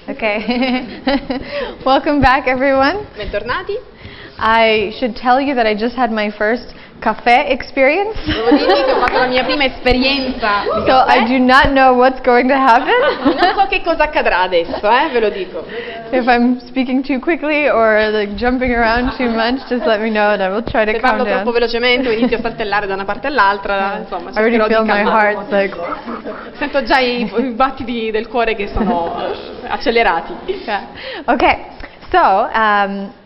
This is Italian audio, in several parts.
Okay. Welcome back, everyone. Bentornati. I should tell you that I just had my first caffè experience. Devo dirvi che ho fatto la mia prima esperienza di So caffè. I do not know what's going to happen. Non so che cosa accadrà adesso, ve lo dico. If I'm speaking too quickly or like jumping around too much, just let me know and I will try to Se calm parlo troppo down. velocemente o inizio a saltellare da una parte all'altra, insomma, I already cercherò feel di my calmarmi. heart like. Sento già i battiti del cuore che sono accelerati. Yeah. Okay. So,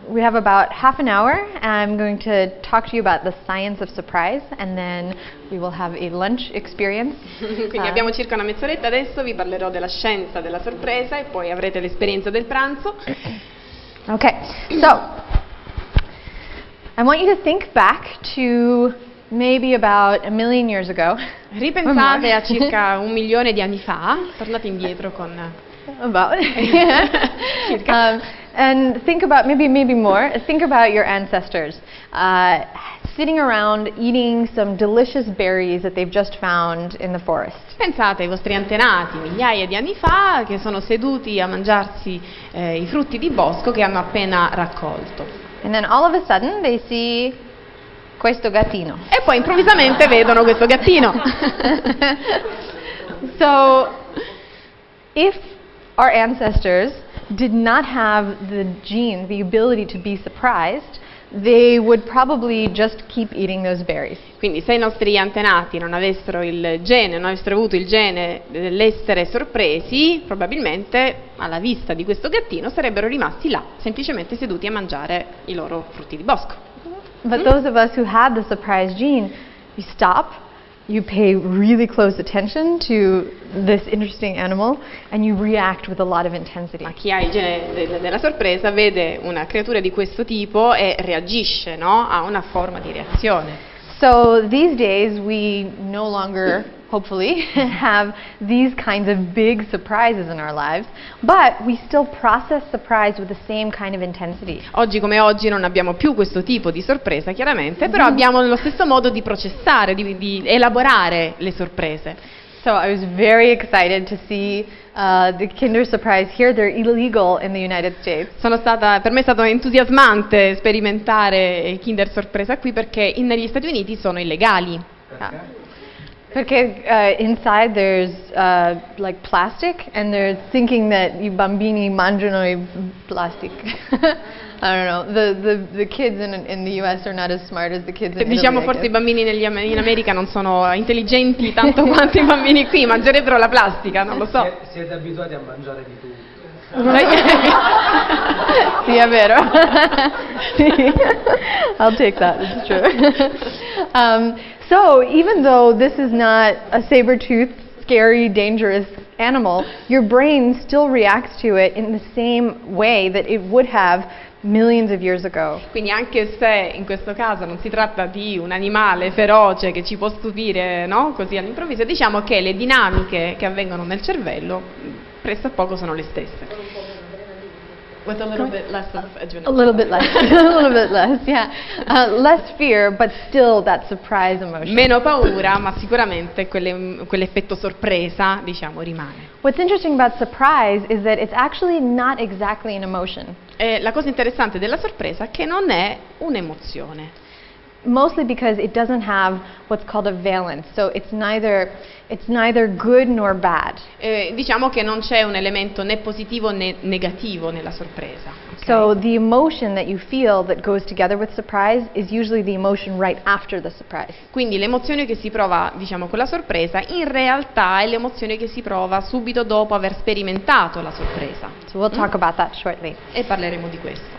we have about half an hour. I'm going to talk to you about the science of surprise, and then we will have a lunch experience. Quindi abbiamo circa una mezz'oretta adesso, vi parlerò della scienza della sorpresa e poi avrete l'esperienza del pranzo. Okay, so I want you to think back to maybe about 1 million years ago. Ripensate a circa 1 milione di anni fa, tornate indietro con... About. Circa. And think about, maybe more, think about your ancestors sitting around eating some delicious berries that they've just found in the forest. Pensate ai vostri antenati migliaia di anni fa che sono seduti a mangiarsi i frutti di bosco che hanno appena raccolto. And then all of a sudden they see questo gattino. E poi improvvisamente vedono questo gattino. So, if our ancestors did not have the gene, the ability to be surprised, they would probably just keep eating those berries. Quindi se i nostri antenati non avessero il gene, non avessero avuto il gene dell'essere sorpresi, probabilmente alla vista di questo gattino sarebbero rimasti là, semplicemente seduti a mangiare i loro frutti di bosco. But those of us who had the surprise gene, you stop, you pay really close attention to this interesting animal, and you react with a lot of intensity. Ma chi ha il gene della sorpresa vede una creatura di questo tipo e reagisce, no? Ha una forma di reazione. So these days we no longer, hopefully, have these kinds of big surprises in our lives, but we still process surprise with the same kind of intensity. Oggi come oggi non abbiamo più questo tipo di sorpresa, chiaramente, però abbiamo lo stesso modo di processare, di elaborare le sorprese. So I was very excited to see the Kinder Surprise here. They're illegal in the United States. Per me è stato entusiasmante sperimentare il Kinder Sorpresa qui perché negli Stati Uniti sono illegali. Perché inside there's like plastic, and they're thinking that i bambini mangiano i plastic. I don't know. The kids in the US are not as smart as the kids in Italy. Diciamo forse i bambini in America non sono intelligenti tanto quanto i bambini qui, mangerebbero la plastica, non lo so. Siete abituati a mangiare di tutto. Sì, è vero. Sì. I'll take that, it's true. So even though this is not a saber-toothed, scary, dangerous animal, your brain still reacts to it in the same way that it would have millions of years ago. Quindi anche se in questo caso non si tratta di un animale feroce che ci può stupire, no? Così all'improvviso, diciamo che le dinamiche che avvengono nel cervello pressappoco sono le stesse. With a little bit less of adrenaline. A little bit less, a little bit less, yeah. Less fear, but still that surprise emotion. Meno paura, ma sicuramente quell'effetto sorpresa, diciamo, rimane. What's interesting about surprise is that it's actually not exactly an emotion. E la cosa interessante della sorpresa è che non è un'emozione. Mostly because it doesn't have what's called a valence, so it's neither good nor bad. Diciamo che non c'è un elemento né positivo né negativo nella sorpresa. Okay? So the emotion that you feel that goes together with surprise is usually the emotion right after the surprise. Quindi l'emozione che si prova, diciamo, con la sorpresa, in realtà è l'emozione che si prova subito dopo aver sperimentato la sorpresa. So we'll talk about that shortly. E parleremo di questo.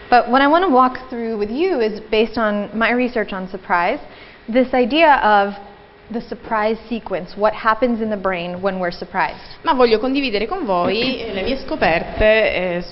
But what I want to walk through with you is based on my research on surprise, this idea of the surprise sequence, what happens in the brain when we're surprised. Ma voglio condividere con voi le mie scoperte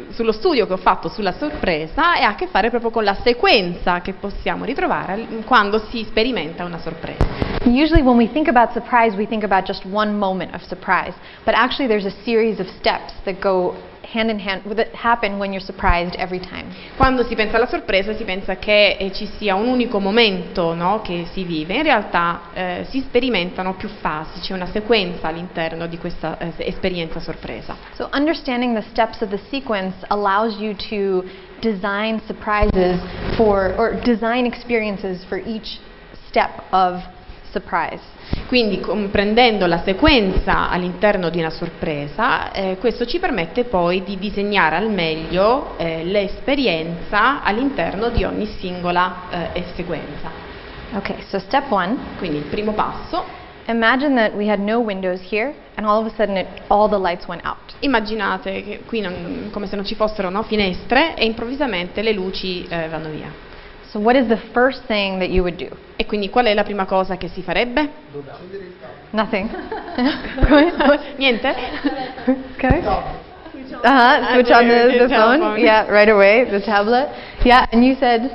sullo studio che ho fatto sulla sorpresa e ha a che fare proprio con la sequenza che possiamo ritrovare quando si sperimenta una sorpresa. Usually when we think about surprise, we think about just one moment of surprise, but actually there's a series of steps that go hand in hand that happen when you're surprised every time. Quando si pensa alla sorpresa si pensa che ci sia un unico momento, no, che si vive, in realtà si sperimentano più fasi, c'è una sequenza all'interno di questa esperienza sorpresa. So understanding the steps of the sequence allows you to design surprises or design experiences for each step of surprise. Quindi comprendendo la sequenza all'interno di una sorpresa, questo ci permette poi di disegnare al meglio l'esperienza all'interno di ogni singola sequenza. Okay, so step 1. Quindi il primo passo. Imagine that we had no windows here and all of a sudden all the lights went out. Immaginate che qui come se non ci fossero, no, finestre e improvvisamente le luci vanno via. So what is the first thing that you would do? E quindi qual è la prima cosa che si farebbe? Nothing. Niente? Okay. Switch on the phone. Yeah, right away. The tablet. Yeah, and you said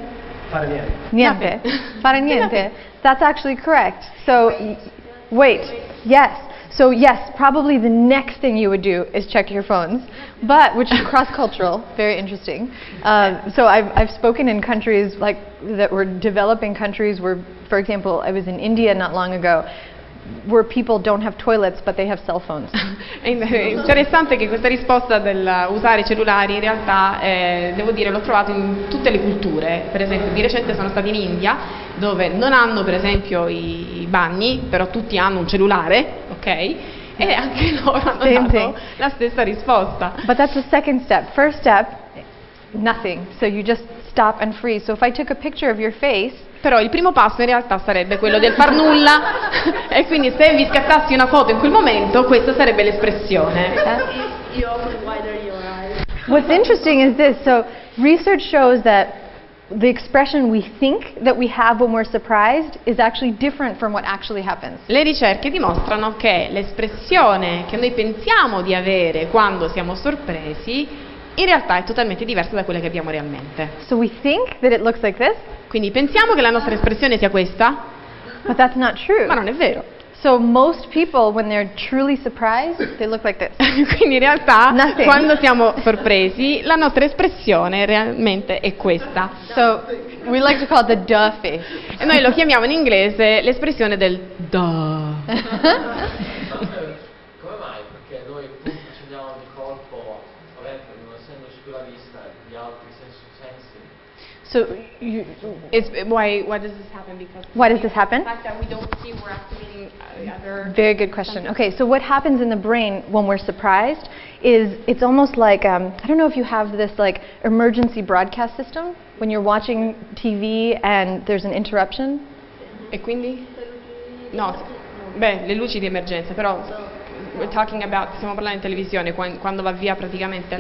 Fare niente. niente. Fare niente. That's actually correct. So wait. Yes. So yes, probably the next thing you would do is check your phones, but which is cross-cultural, very interesting. So I've spoken in countries like that were developing countries where, for example, I was in India not long ago, where people don't have toilets but they have cell phones. È interessante che questa risposta del usare i cellulari in realtà, devo dire, l'ho trovato in tutte le culture. Per esempio, di recente sono stata in India, dove non hanno per esempio i bagni, però tutti hanno un cellulare, ok? E anche loro hanno dato la stessa risposta. But that's the second step. First step, nothing. So you just stop and freeze. So if I took a picture of your face, però il primo passo in realtà sarebbe quello del far nulla e quindi se vi scattassi una foto in quel momento questa sarebbe l'espressione. What's interesting is this. So research shows that the expression we think that we have when we're surprised is actually different from what actually happens. Le ricerche dimostrano che l'espressione che noi pensiamo di avere quando siamo sorpresi in realtà è totalmente diversa da quella che abbiamo realmente. So we think that it looks like this, quindi pensiamo che la nostra espressione sia questa, but that's not true. ma non è vero. So most people, when they're truly surprised, they look like this. Quindi in realtà, Nothing. quando siamo sorpresi, la nostra espressione realmente è questa. So we like to call it the duh face. E noi lo chiamiamo in inglese l'espressione del duh. Come mai? Perché noi accendiamo di colpo, ovviamente non essendoci più la vista, gli altri sensi. So Why does this happen? Because why does this happen? the fact that we don't see, we're activating other. Very good question. Okay, so what happens in the brain when we're surprised is it's almost like, I don't know if you have this like emergency broadcast system when you're watching TV and there's an interruption. E quindi? No, beh, le luci di emergenza, però we're talking about, stiamo parlando in televisione, quando va via praticamente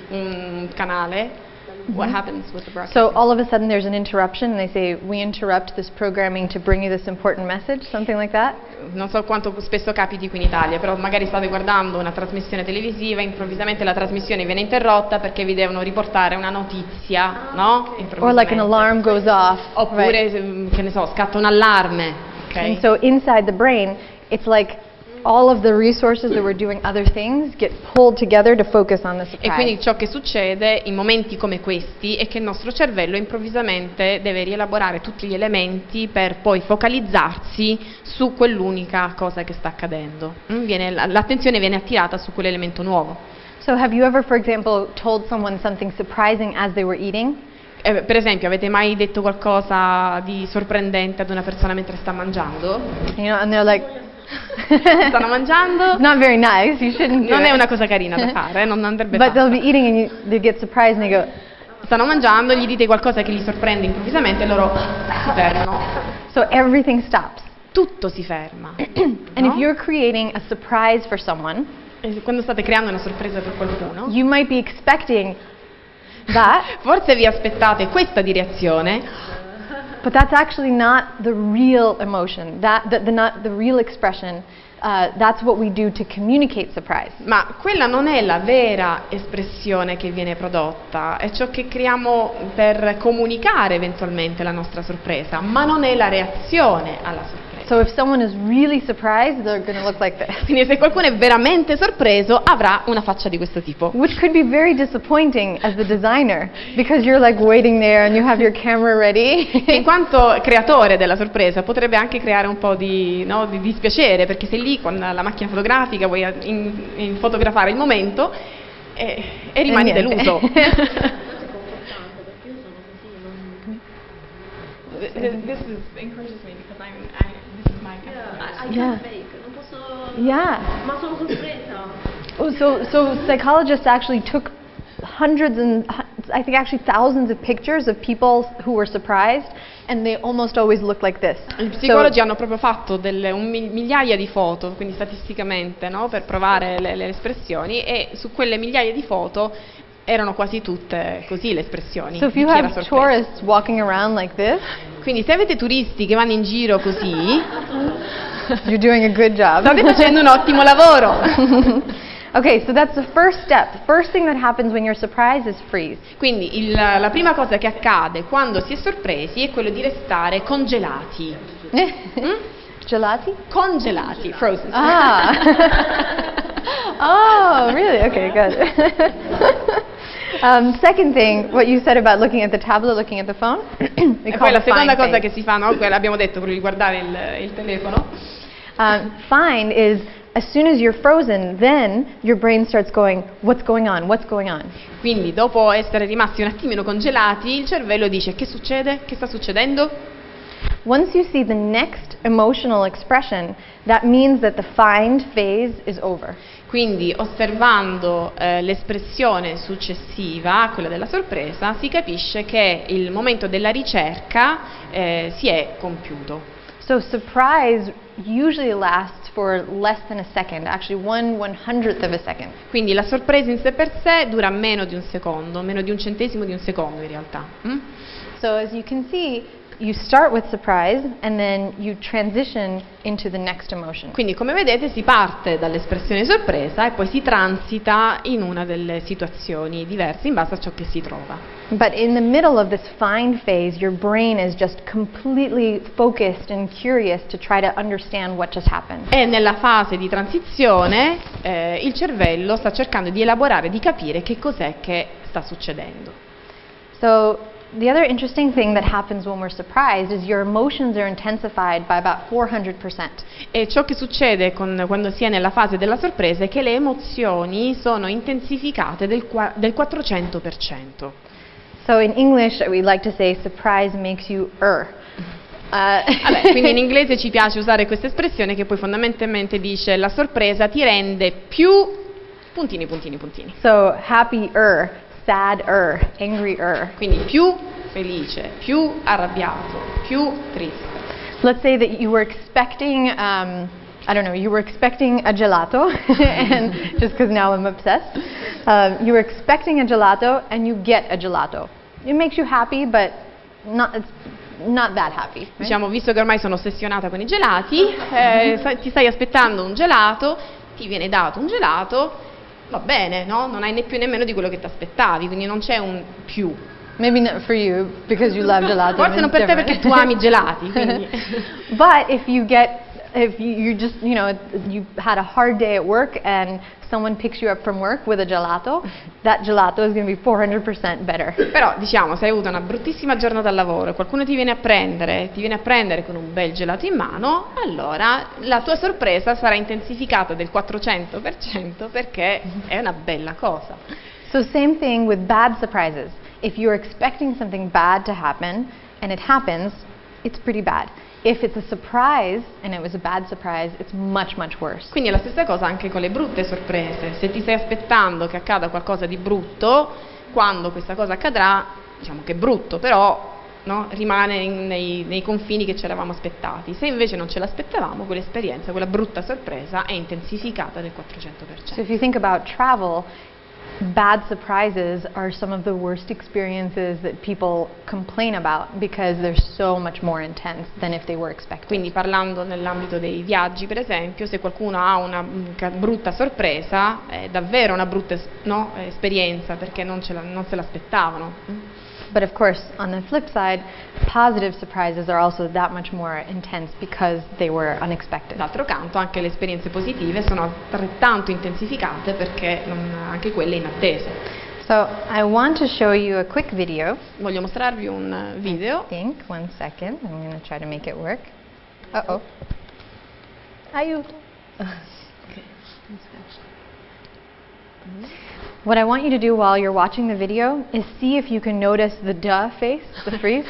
un canale. What happens with the broadcast? So all of a sudden there's an interruption and they say, we interrupt this programming to bring you this important message, something like that? Non so quanto spesso capiti qui in Italia, però magari state guardando una trasmissione televisiva, improvvisamente la trasmissione viene interrotta perché vi devono riportare una notizia, no? Or like an alarm goes off. Oppure, right? che ne so, scatta un allarme. Okay? And so inside the brain, it's like all of the resources that were doing other things get pulled together to focus on the surprise. E quindi ciò che succede in momenti come questi è che il nostro cervello improvvisamente deve rielaborare tutti gli elementi per poi focalizzarsi su quell'unica cosa che sta accadendo. L'attenzione viene attirata su quell'elemento nuovo. So have you ever, for example, told someone something surprising as they were eating? Per esempio, avete mai detto qualcosa di sorprendente ad una persona mentre sta mangiando? You know, and they're like, Stanno mangiando. not very nice, you shouldn't do Non è it. una cosa carina da fare, non andrebbe But they'll fatta. be eating and they get surprised and they go, Stanno mangiando, gli dite qualcosa che li sorprende improvvisamente e loro si fermano. so everything stops. Tutto si ferma. And if you're creating a surprise for someone, E quando state creando una sorpresa per qualcuno, you might be expecting that, forse vi aspettate questa di reazione, but that's actually not the real emotion, not the real expression. That's what we do to communicate surprise. ma quella non è la vera espressione che viene prodotta, è ciò che creiamo per comunicare eventualmente la nostra sorpresa, ma non è la reazione alla sorpresa. So if someone is really surprised, they're going to look like this. Quindi se qualcuno è veramente sorpreso avrà una faccia di questo tipo. Which could be very disappointing as the designer, because you're like waiting there and you have your camera ready. Che in quanto creatore della sorpresa potrebbe anche creare un po' di dispiacere, perché sei lì con la macchina fotografica, vuoi fotografare il momento e rimani deluso. This encourages me because this is my Yeah. fake, non posso... Yeah. Ma sono sorpresa. Oh, so psychologists actually took hundreds and I think actually thousands of pictures of people who were surprised, and they almost always look like this. I psicologi hanno proprio fatto migliaia di foto, quindi statisticamente, no, per provare le espressioni, e su quelle migliaia di foto erano quasi tutte così le espressioni. So if you have tourists walking around like this, quindi se avete turisti che vanno in giro così, you're doing a good job. state facendo un ottimo lavoro. Okay, so that's the first step. The first thing that happens when you're surprised is freeze. Quindi la prima cosa che accade quando si è sorpresi è quello di restare congelati. Gelati? Congelati, frozen. Ah. Oh, really? Okay, good. Second thing, what you said about looking at the tablet, looking at the phone. E poi la seconda cosa che si fa, no? Quella abbiamo detto, quello di guardare il telefono. Find is as soon as you're frozen, then your brain starts going, what's going on? What's going on? Quindi dopo essere rimasti un attimino congelati, il cervello dice: che succede? Che sta succedendo? Once you see the next emotional expression, that means that the find phase is over. Quindi osservando l'espressione successiva, quella della sorpresa, si capisce che il momento della ricerca si è compiuto. So surprise usually lasts for less than a second, actually 1/100th of a second. Quindi la sorpresa in sé per sé dura meno di un secondo, meno di un centesimo di un secondo in realtà. So as you can see, you start with surprise and then you transition into the next emotion. Quindi come vedete si parte dall'espressione sorpresa e poi si transita in una delle situazioni diverse in base a ciò che si trova. But in the middle of this find phase, your brain is just completely focused and curious to try to understand what just happened. E nella fase di transizione il cervello sta cercando di elaborare, di capire che cos'è che sta succedendo. So the other interesting thing that happens when we're surprised is your emotions are intensified by about 400%. E ciò che succede quando si è nella fase della sorpresa è che le emozioni sono intensificate del 400%. So in English we like to say surprise makes you Vabbè, quindi in inglese ci piace usare questa espressione che poi fondamentalmente dice: la sorpresa ti rende più puntini puntini puntini. So happy-er, sad-er, angry-er. Quindi più felice, più arrabbiato, più triste. Let's say that you were expecting, I don't know, you were expecting a gelato, and just because now I'm obsessed, you were expecting a gelato and you get a gelato. It makes you happy, but it's not that happy. Right? Diciamo, visto che ormai sono ossessionata con i gelati, ti stai aspettando un gelato, ti viene dato un gelato, va bene, no? Non hai né più nemmeno di quello che ti aspettavi, quindi non c'è un più. Maybe not for you because you love gelato. Forse non per te perché tu ami i gelati. Quindi. But if you just, you know, you had a hard day at work and someone picks you up from work with a gelato, that gelato is going to be 400% better. Però diciamo, se hai avuto una bruttissima giornata al lavoro e qualcuno ti viene a prendere con un bel gelato in mano, allora la tua sorpresa sarà intensificata del 400% perché è una bella cosa. So same thing with bad surprises. If you're expecting something bad to happen and it happens, it's pretty bad. If it's a surprise and it was a bad surprise, it's much, much worse. Quindi è la stessa cosa anche con le brutte sorprese. Se ti stai aspettando che accada qualcosa di brutto, quando questa cosa accadrà, diciamo che è brutto, però no, rimane nei confini che ci eravamo aspettati. Se invece non ce l'aspettavamo, quell'esperienza, quella brutta sorpresa è intensificata del 400%. So if you think about travel, bad surprises are some of the worst experiences that people complain about because they're so much more intense than if they were expected. Quindi parlando nell'ambito dei viaggi, per esempio, se qualcuno ha una brutta sorpresa, è davvero una brutta esperienza perché non se l'aspettavano. But of course, on the flip side, positive surprises are also that much more intense because they were unexpected. D'altro canto anche le esperienze positive sono altrettanto intensificate perché anche quelle inattese. So I want to show you a quick video. Voglio mostrarvi un video. I think, 1 second, I'm going to try to make it work. Uh-oh. Aiuto. What I want you to do while you're watching the video is see if you can notice the duh face, the freeze.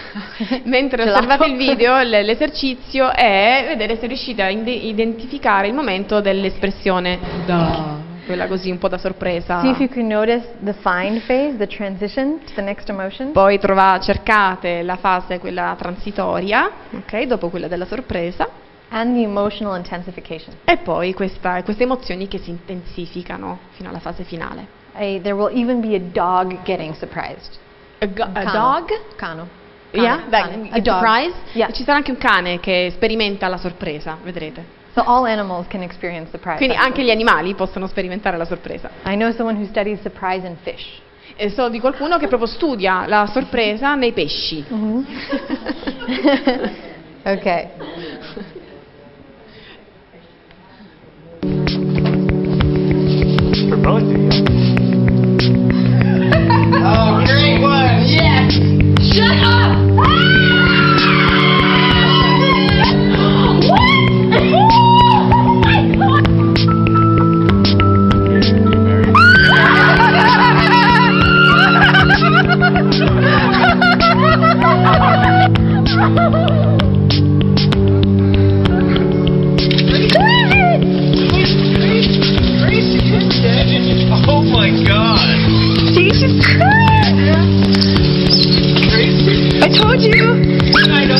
Mentre osservate il video, l'esercizio è vedere se riuscite a identificare il momento dell'espressione duh, quella così un po' da sorpresa. See if you can notice the find phase, the transition to the next emotion. Poi cercate la fase quella transitoria, ok, dopo quella della sorpresa. And the emotional intensification. E poi queste emozioni che si intensificano fino alla fase finale. There will even be a dog getting surprised. A dog? Cano. Yeah, a dog. Surprise? Yeah. Ci sarà anche un cane che sperimenta la sorpresa, vedrete. So all animals can experience surprise. Quindi anche gli animali possono sperimentare la sorpresa. I know someone who studies surprise in fish. E so di qualcuno che proprio studia la sorpresa nei pesci. Okay. For both of you. Oh, great one! Yes! Shut up! Oh my God! Jesus Christ! Crazy! I told you! I know.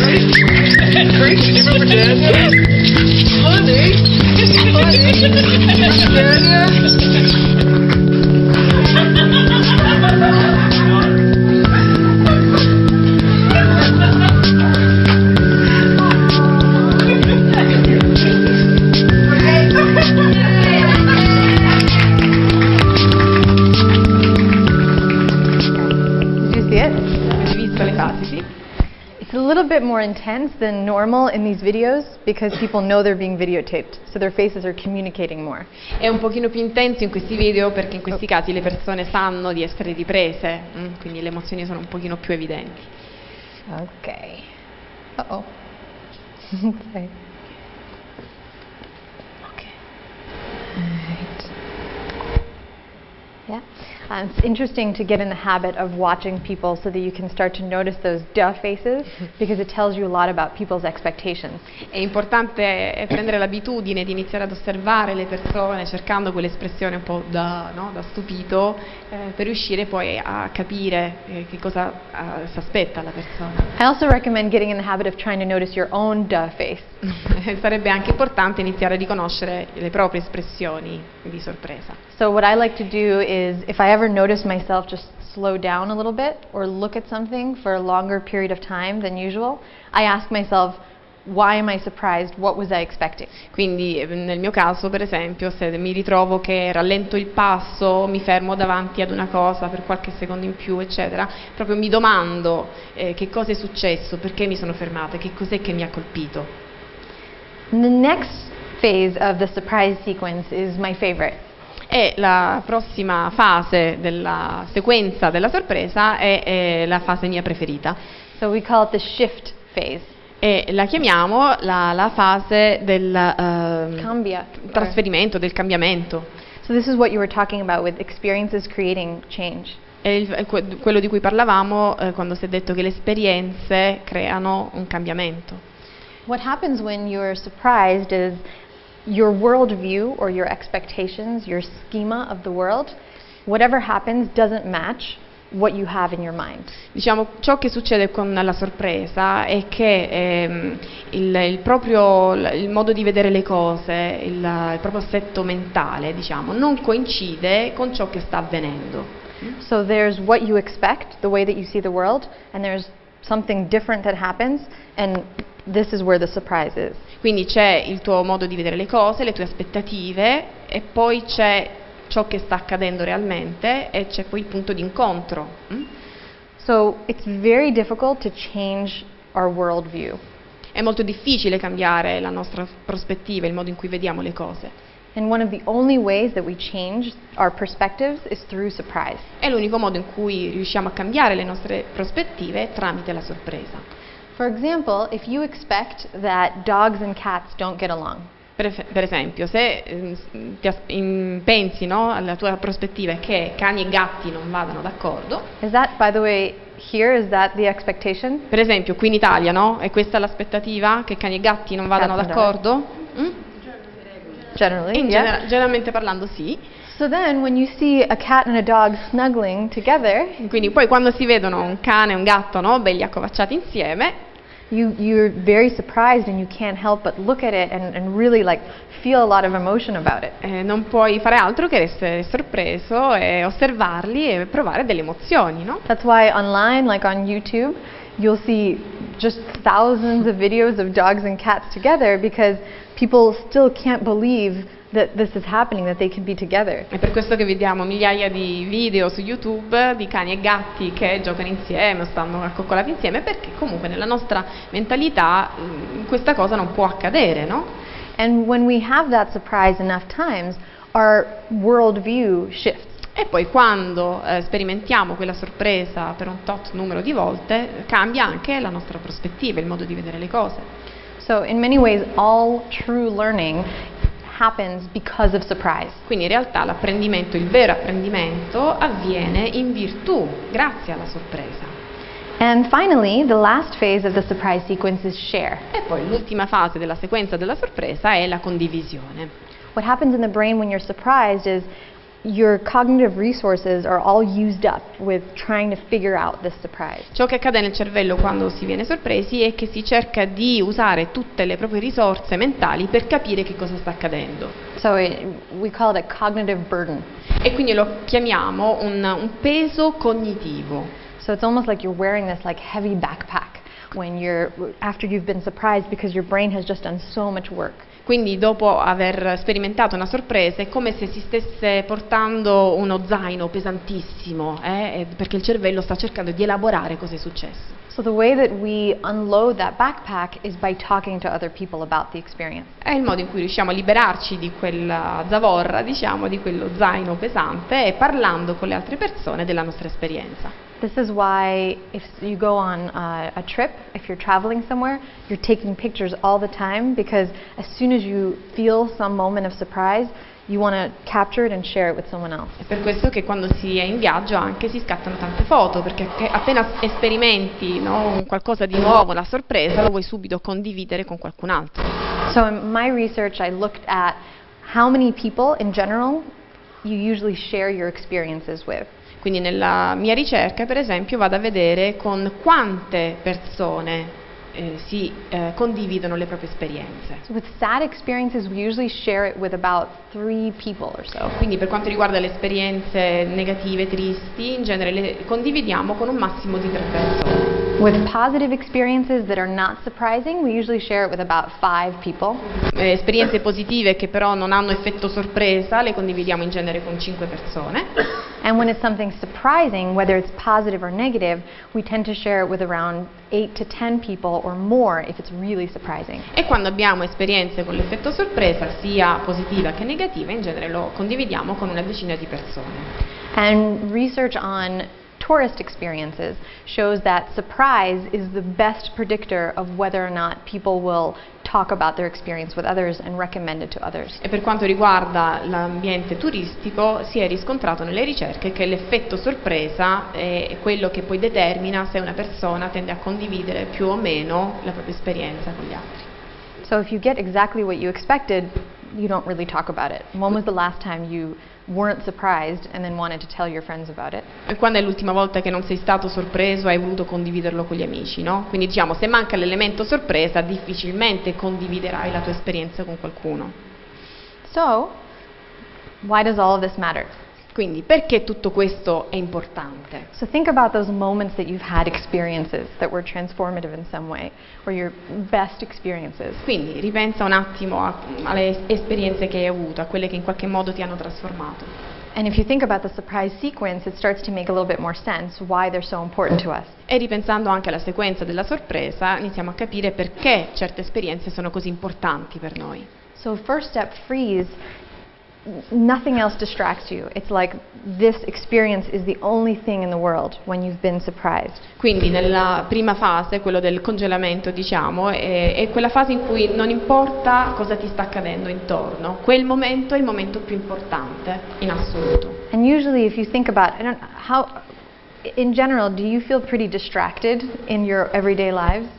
Crazy! You remember Dad? Honey! It's a little bit more intense than normal in these videos because people know they're being videotaped, so their faces are communicating more. È un pochino più intenso in questi video perché in questi casi le persone sanno di essere riprese, quindi le emozioni sono un pochino più evidenti. Ok. Uh-oh. Okay. Alright. Yeah. It's interesting to get in the habit of watching people so that you can start to notice those duh faces because it tells you a lot about people's expectations. È importante prendere l'abitudine di iniziare ad osservare le persone cercando quell'espressione un po' da stupito per riuscire poi a capire che cosa si aspetta la persona. I also recommend getting in the habit of trying to notice your own duh face. Sarebbe anche importante iniziare a riconoscere le proprie espressioni di sorpresa. So what I like to do is if I ever notice myself just slow down a little bit or look at something for a longer period of time than usual, I ask myself, why am I surprised? What was I expecting? Quindi nel mio caso, per esempio, se mi ritrovo che rallento il passo, mi fermo davanti ad una cosa per qualche secondo in più, eccetera, proprio mi domando che cosa è successo, perché mi sono fermata, che cos'è che mi ha colpito. The next phase of the surprise sequence is my favorite. E la prossima fase della sequenza della sorpresa è la fase mia preferita. So we call it the shift phase. E la chiamiamo la fase del trasferimento, del cambiamento. So this is what you were talking about with experiences creating change. È quello di cui parlavamo quando si è detto che le esperienze creano un cambiamento. What happens when you're surprised is your worldview or your expectations, your schema of the world, whatever happens doesn't match what you have in your mind. Diciamo, ciò che succede con la sorpresa è che il modo di vedere le cose, il proprio assetto mentale, diciamo, non coincide con ciò che sta avvenendo. So there's what you expect, the way that you see the world, and there's something different that happens, and this is where the surprise is. Quindi c'è il tuo modo di vedere le cose, le tue aspettative, e poi c'è ciò che sta accadendo realmente e c'è poi il punto di incontro. So it's very difficult to change our worldview. È molto difficile cambiare la nostra prospettiva, il modo in cui vediamo le cose. And one of the only ways that we change our perspectives is through surprise. E l'unico modo in cui riusciamo a cambiare le nostre prospettive è tramite la sorpresa. For example, if you expect that dogs and cats don't get along, Per esempio, se pensi, no, alla tua prospettiva è che cani e gatti non vadano d'accordo, is that, by the way, here, is that the expectation? per esempio qui in Italia, no? È questa l'aspettativa, che cani e gatti non vadano Cats and d'accordo? Generally, yeah. Generalmente parlando sì. So then, when you see a cat and a dog snuggling together, Quindi poi quando si vedono un cane e un gatto, no, belli accovacciati insieme, you're very surprised and you can't help but look at it and really like feel a lot of emotion about it. non puoi fare altro che essere sorpreso e osservarli e provare delle emozioni, no? That's why online, like on YouTube, you'll see just thousands of videos of dogs and cats together because people still can't believe that this is happening, that they can be together. È per questo che vediamo migliaia di video su YouTube di cani e gatti che giocano insieme o stanno accoccolati insieme, perché comunque nella nostra mentalità questa cosa non può accadere, no? And when we have that surprise enough times, our worldview shifts. E poi quando sperimentiamo quella sorpresa per un tot numero di volte, cambia anche la nostra prospettiva, il modo di vedere le cose. So in many ways, all true learning happens because of surprise. Quindi in realtà l'apprendimento, il vero apprendimento, avviene in virtù, grazie alla sorpresa. And finally, the last phase of the surprise sequence is share. E poi l'ultima fase della sequenza della sorpresa è la condivisione. What happens in the brain when you're surprised is your cognitive resources are all used up with trying to figure out this surprise. Ciò che accade nel cervello quando si viene sorpresi è che si cerca di usare tutte le proprie risorse mentali per capire che cosa sta accadendo. So we call it a cognitive burden. E quindi lo chiamiamo un peso cognitivo. So it's almost like you're wearing this like heavy backpack after you've been surprised because your brain has just done so much work. Quindi dopo aver sperimentato una sorpresa è come se si stesse portando uno zaino pesantissimo, perché il cervello sta cercando di elaborare cosa è successo. So the way that we unload that backpack is by talking to other people about the experience. È il modo in cui riusciamo a liberarci di quella zavorra, diciamo, di quello zaino pesante, e parlando con le altre persone della nostra esperienza. This is why if you go on a trip, if you're traveling somewhere, you're taking pictures all the time because as soon as you feel some moment of surprise, you want to capture it and share it with someone else. È per questo che quando si è in viaggio anche si scattano tante foto, perché appena sperimenti, no, qualcosa di nuovo, la sorpresa, lo vuoi subito condividere con qualcun altro. So in my research I looked at how many people in general you usually share your experiences with. Quindi nella mia ricerca, per esempio, vado a vedere con quante persone si condividono le proprie esperienze. So with sad experiences we usually share it with about 3 people or so. Quindi per quanto riguarda le esperienze negative, tristi, in genere le condividiamo con un massimo di 3 persone. With positive experiences that are not surprising, we usually share it with about 5 people. Esperienze positive che però non hanno effetto sorpresa le condividiamo in genere con 5 persone. And when it's something surprising, whether it's positive or negative, we tend to share it with around 8 to 10 people or more if it's really surprising. E quando abbiamo esperienze con l'effetto sorpresa, sia positiva che negativa, in genere lo condividiamo con una decina di persone. And research on tourist experiences shows that surprise is the best predictor of whether or not people will talk about their experience with others and recommend it to others. E per quanto riguarda l'ambiente turistico, si è riscontrato nelle ricerche che l'effetto sorpresa è quello che poi determina se una persona tende a condividere più o meno la propria esperienza con gli altri. So if you get exactly what you expected, you don't really talk about it. When was the last time you weren't surprised and then wanted to tell your friends about it? E quando è l'ultima volta che non sei stato sorpreso e hai voluto condividerlo con gli amici, no? Quindi diciamo, se manca l'elemento sorpresa, difficilmente condividerai la tua esperienza con qualcuno. So, why does all of this matter? Quindi perché tutto questo è importante? So think about those moments that you've had experiences that were transformative in some way, or your best experiences. Quindi ripensa un attimo alle esperienze che hai avuto, a quelle che in qualche modo ti hanno trasformato. And if you think about the surprise sequence, it starts to make a little bit more sense why they're so important to us. E ripensando anche alla sequenza della sorpresa, iniziamo a capire perché certe esperienze sono così importanti per noi. So first step, freeze. Nothing else distracts you. It's like this experience is the only thing in the world when you've been surprised. Quindi nella prima fase, quello del congelamento, diciamo, è quella fase in cui non importa cosa ti sta accadendo intorno, quel momento è il momento più importante in assoluto. And usually if you think about, in general, do you feel pretty distracted in your everyday lives?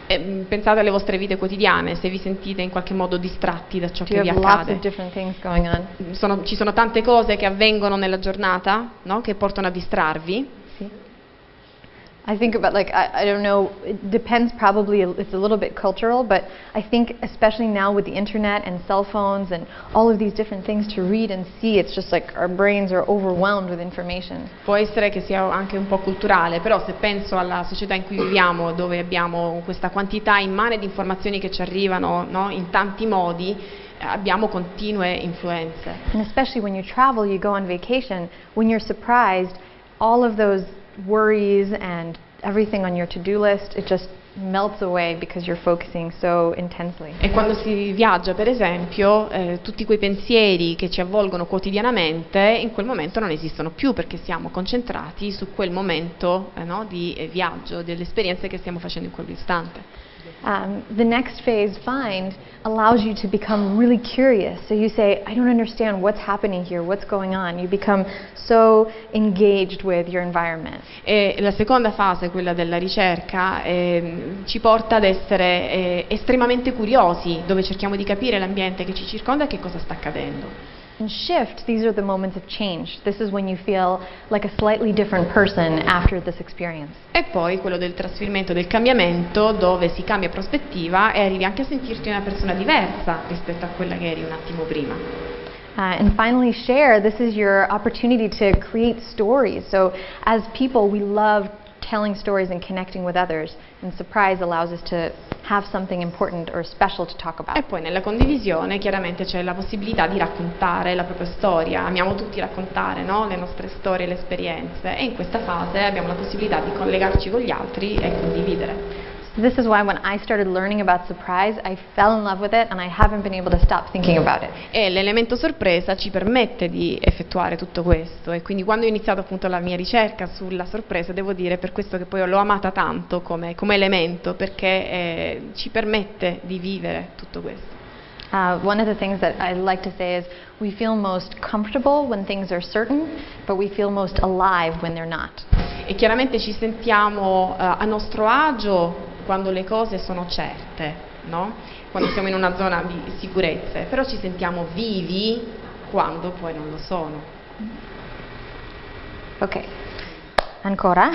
Pensate alle vostre vite quotidiane, se vi sentite in qualche modo distratti da ciò Do che you vi have lots of accade. different things going on? Ci sono tante cose che avvengono nella giornata, no? Che portano a distrarvi. See? I think about, like, I don't know, it depends, probably it's a little bit cultural, but I think especially now with the internet and cell phones and all of these different things to read and see, it's just like our brains are overwhelmed with information. Può essere che sia anche un po' culturale, però se penso alla società in cui viviamo, dove abbiamo questa quantità immane di informazioni che ci arrivano, no? In tanti modi, abbiamo continue influenze. And especially when you travel, you go on vacation, when you're surprised, all of those worries and everything on your to-do list, it just melts away because you're focusing so intensely. E quando si viaggia, per esempio, tutti quei pensieri che ci avvolgono quotidianamente, in quel momento non esistono più perché siamo concentrati su quel momento no, di viaggio, delle esperienze che stiamo facendo in quell'istante. The next phase, find, allows you to become really curious. So you say, I don't understand what's happening here, what's going on. You become so engaged with your environment. E la seconda fase, quella della ricerca, ci porta ad essere estremamente curiosi, dove cerchiamo di capire l'ambiente che ci circonda e che cosa sta accadendo. In shift, these are the moments of change. This is when you feel like a slightly different person after this experience. E poi quello del trasferimento, del cambiamento, dove si cambia prospettiva e arrivi anche a sentirti una persona diversa rispetto a quella che eri un attimo prima. And finally, share. This is your opportunity to create stories. So as people, we love telling stories and connecting with others. And surprise allows us to have something important or special to talk about. E poi nella condivisione chiaramente c'è la possibilità di raccontare la propria storia. Amiamo tutti raccontare, no? Le nostre storie, le esperienze, e in questa fase abbiamo la possibilità di collegarci con gli altri e condividere. This is why when I started learning about surprise, I fell in love with it and I haven't been able to stop thinking about it. E l'elemento sorpresa ci permette di effettuare tutto questo, e quindi quando ho iniziato appunto la mia ricerca sulla sorpresa, devo dire per questo che poi l'ho amata tanto come elemento, perché ci permette di vivere tutto questo. One of the things that I like to say is we feel most comfortable when things are certain, but we feel most alive when they're not. E chiaramente ci sentiamo a nostro agio quando le cose sono certe, no? Quando siamo in una zona di sicurezza, però ci sentiamo vivi quando poi non lo sono. Ok, ancora?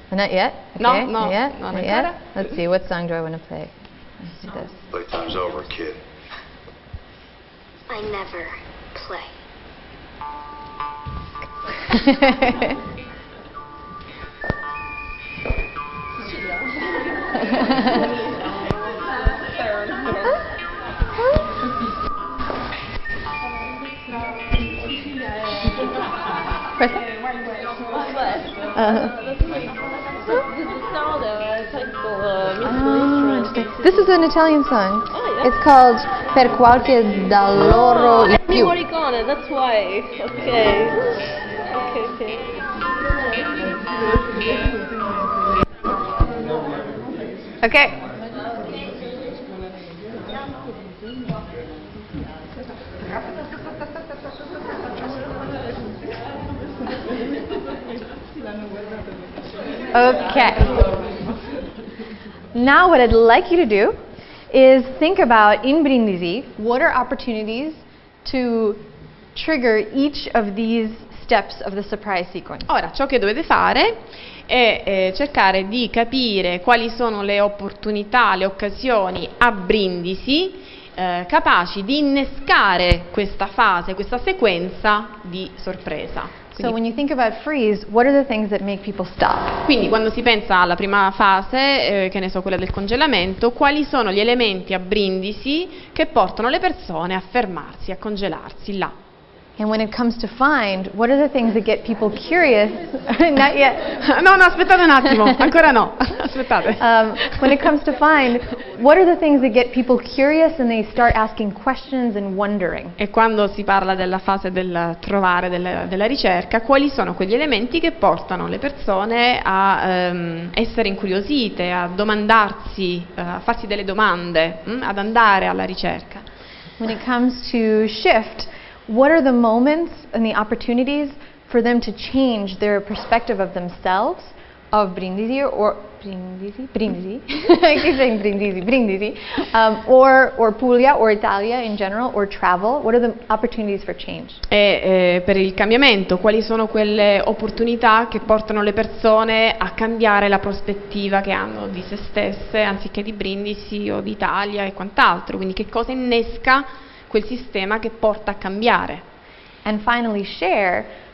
Not yet? No, Okay, no, not yet? non Not ancora. yet? Let's see, what song do I want to play? Let's do this. Playtime's over, kid. I never play. This is an Italian song. It's called Per qualche d'alloro in più. Morricone, that's why. Okay. Okay. Okay. Now what I'd like you to do is think about in Brindisi, what are opportunities to trigger each of these steps of the surprise sequence. Ora, ciò che dovete fare è cercare di capire quali sono le opportunità, le occasioni a Brindisi capaci di innescare questa fase, questa sequenza di sorpresa. So when you think about freeze, what are the things that make people stop? Quindi quando si pensa alla prima fase, che ne so, quella del congelamento, quali sono gli elementi a Brindisi che portano le persone a fermarsi, a congelarsi là? And when it comes to find, what are the things that get people curious? Not yet. No, aspettate un attimo, ancora no, aspettate. When it comes to find, what are the things that get people curious and they start asking questions and wondering? E quando si parla della fase del trovare, della ricerca, quali sono quegli elementi che portano le persone a essere incuriosite, a domandarsi, a farsi delle domande, ad andare alla ricerca? When it comes to shift, what are the moments and the opportunities for them to change their perspective of themselves, of Brindisi, or Brindisi, I keep saying Brindisi, or Puglia, or Italia in general, or travel? What are the opportunities for change? E per il cambiamento, quali sono quelle opportunità che portano le persone a cambiare la prospettiva che hanno di se stesse, anziché di Brindisi o di Italia e quant'altro? Quindi che cosa innesca quel sistema che porta a cambiare? And finally, share.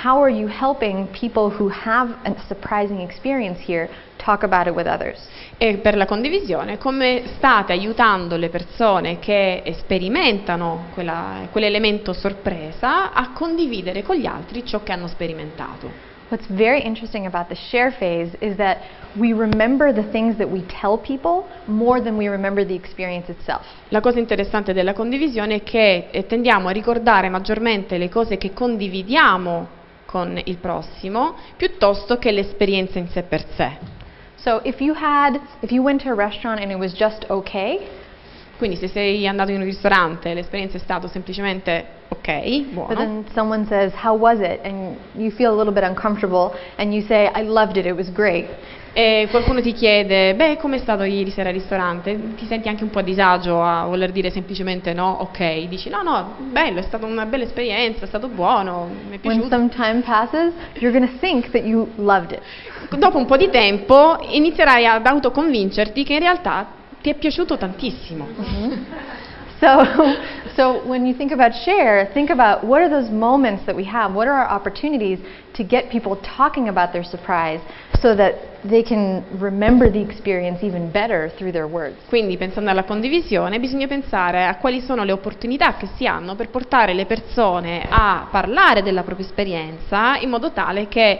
How are you helping people who have a surprising experience here talk about it with others? E per la condivisione, come state aiutando le persone che sperimentano quell'elemento sorpresa a condividere con gli altri ciò che hanno sperimentato? What's very interesting about the share phase is that we remember the things that we tell people more than we remember the experience itself. La cosa interessante della condivisione è che tendiamo a ricordare maggiormente le cose che condividiamo con il prossimo piuttosto che l'esperienza in sé per sé. So if you went to a restaurant and it was just okay, quindi se sei andato in un ristorante e l'esperienza è stata semplicemente ok, buono, but then someone says, how was it? And you feel a little bit uncomfortable and you say, I loved it was great. E qualcuno ti chiede, beh, com'è stato ieri sera al ristorante? Ti senti anche un po' a disagio a voler dire semplicemente no, ok, dici no, bello, è stata una bella esperienza, è stato buono, mi è piaciuto. When some time passes, you're going to think that you loved it. Dopo un po' di tempo inizierai ad autoconvincerti che in realtà ti è piaciuto tantissimo. Mm-hmm. So when you think about share, think about what are those moments that we have, what are our opportunities to get people talking about their surprise so that they can remember the experience even better through their words. Quindi pensando alla condivisione bisogna pensare a quali sono le opportunità che si hanno per portare le persone a parlare della propria esperienza in modo tale che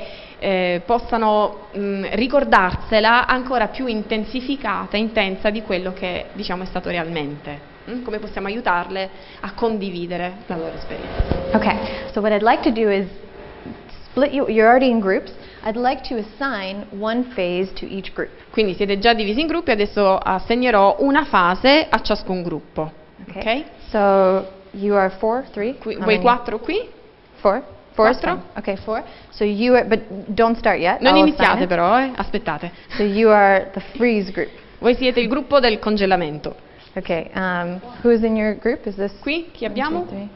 possano ricordarsela ancora più intensificata, intensa di quello che diciamo è stato realmente. Come possiamo aiutarle a condividere la loro esperienza? Okay, so what I'd like to do is split you. You're already in groups. I'd like to assign one phase to each group. Quindi siete già divisi in gruppi, adesso assegnerò una fase a ciascun gruppo. Okay. So you are 4, 3. Voi 4 qui? 4. 4. Okay, 4. So you are, but don't start yet. Non iniziate però, aspettate. So you are the freeze group. Voi siete il gruppo del congelamento. Okay. Who's in your group? Is this qui? Chi abbiamo? 1,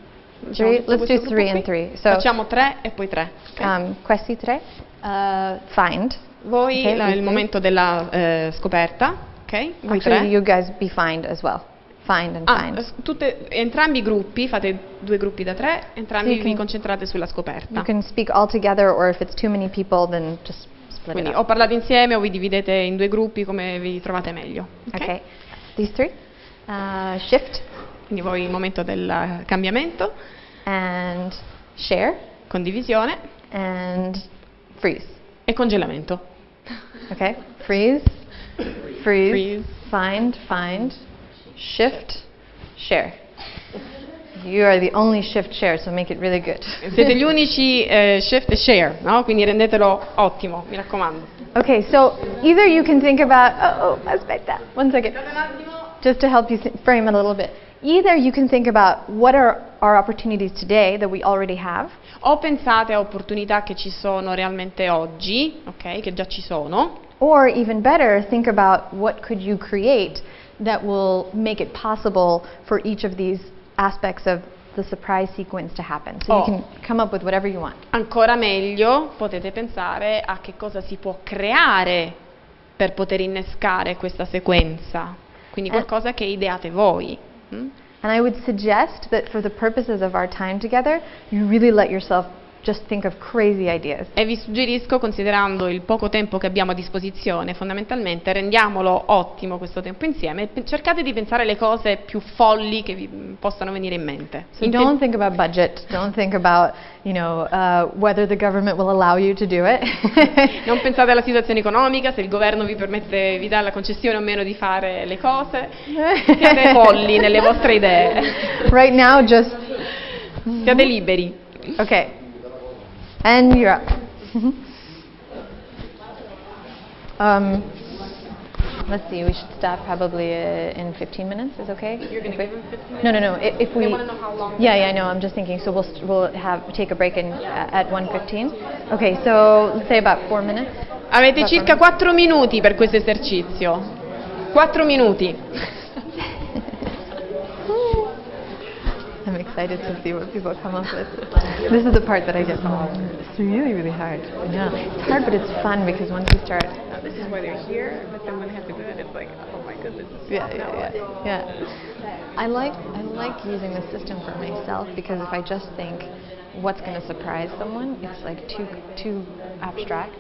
2, 3. Let's do 3 and 3. So facciamo 3 e poi 3. Okay. Questi 3. Find. Voi okay, il momento della scoperta. Ok? Voi 3. You guys be find as well. Find and find. Entrambi i gruppi, fate 2 gruppi da 3, entrambi vi concentrate sulla scoperta. You can speak all together, or if it's too many people, then just split Quindi it up. o parlate insieme o vi dividete in 2 gruppi come vi trovate meglio. Okay. These 3. Shift. Quindi voi il momento del cambiamento. And share. Condivisione. And freeze. E congelamento. Okay. Freeze. Freeze. Find. Shift. Share. You are the only shift share, so make it really good. Siete gli unici shift e share, no? Quindi rendetelo ottimo, mi raccomando. Okay, so either you can think about, aspetta, 1 second. Just to help you frame it a little bit. Either you can think about what are our opportunities today that we already have. O pensate a opportunità che ci sono realmente oggi, ok, che già ci sono. Or even better, think about what could you create that will make it possible for each of these aspects of the surprise sequence to happen. So you can come up with whatever you want. Ancora meglio, potete pensare a che cosa si può creare per poter innescare questa sequenza. quindi qualcosa che ideate voi. And I would suggest that for the purposes of our time together, you really let yourself just think of crazy ideas. E vi suggerisco, considerando il poco tempo che abbiamo a disposizione, fondamentalmente rendiamolo ottimo questo tempo insieme e cercate di pensare alle cose più folli che vi possano venire in mente. So don't think about budget, don't think about, whether the government will allow you to do it. Non pensate alla situazione economica, se il governo vi dà la concessione o meno di fare le cose. Siate folli nelle vostre idee. Right now, just... Siate liberi. Okay. And you're up. Let's see, we should stop probably in 15 minutes. Is okay? You're going to give them 15 minutes? No. If we They want to know how long. Yeah, I know. I'm just thinking. So we'll take a break at 1:15. Okay, so let's say about 4 minutes. Avete circa 4 minuti per questo esercizio. 4 minuti. I'm excited to see what people come up with. This is the part that I get. It's really, really hard. No, it's hard, but it's fun because once you start. This is why they're here, but then when they have to do it, it's like, oh my goodness. Yeah. I like using the system for myself because if I just think what's going to surprise someone, it's like too abstract.